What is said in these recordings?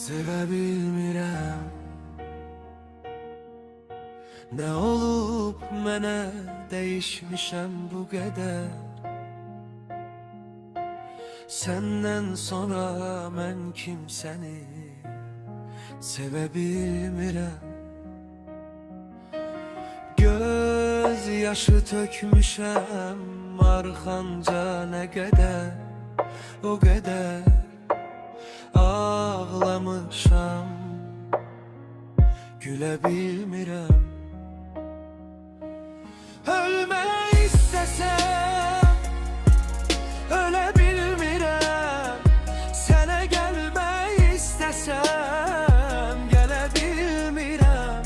Sevə bilmirəm. Nə olub mənə, dəyişmişəm bu qədər. Səndən sonra mən kimsəni sevə bilmirəm. Göz yaşı tökmüşəm arxanca nə qədər, o qədər ağlamışam, gülə bilmirəm. Ölmək istəsəm ölə bilmirəm. Sənə gəlmək istəsəm gələ bilmirəm.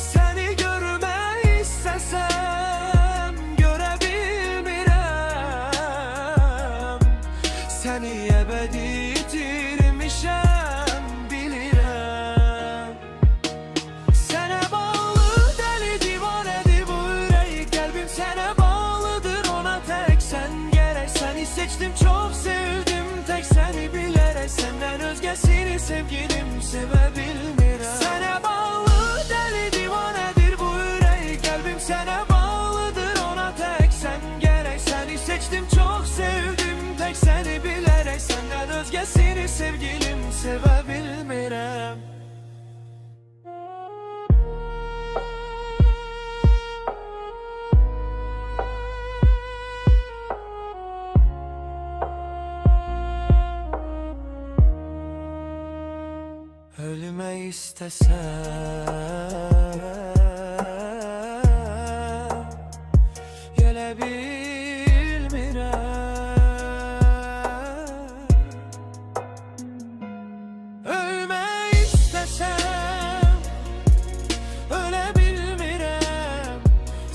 Səni görmək istəsəm görə bilmirəm. Səni əbədi itirmişəm, bilirəm. Sənə bağlı dəli divanədir bu ürək, qəlbim sənə bağlıdır ona tək. Sən gərək, səni seçdim, çox sevdim, tək səni bilərək. Səndən özgəsini sevgilim sevə bilmirəm. Sənə bağlı dəli divanədir bu ürək, qəlbim sənə bağlıdır ona tək. Sən gərək, səni seçdim, çox sevdim, tək səni bilərək. Səndən özgəsini sevgilim sevə bilmirəm. Ölmək istəsəm gələ bilmirəm. Ölmək istəsəm ölə bilmirəm.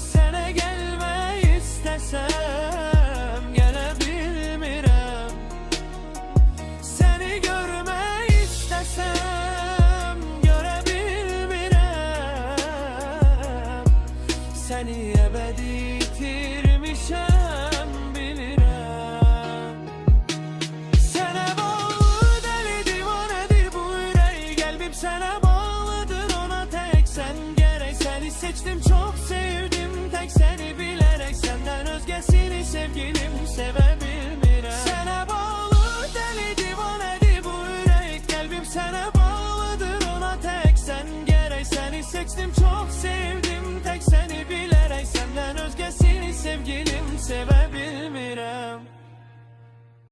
Sənə gəlmək istəsəm gələ bilmirəm. Səni görmək istəsəm görə bilmirəm. Səni əbədi itirmişəm, bilirəm. Sənə bağlı dəli divanədir bu ürək, qəlbim sənə bağlıdır ona tək. Sən gərək, səni seçdim, çox sevdim, tək səni bilərək. Səndən özgəsini sevgi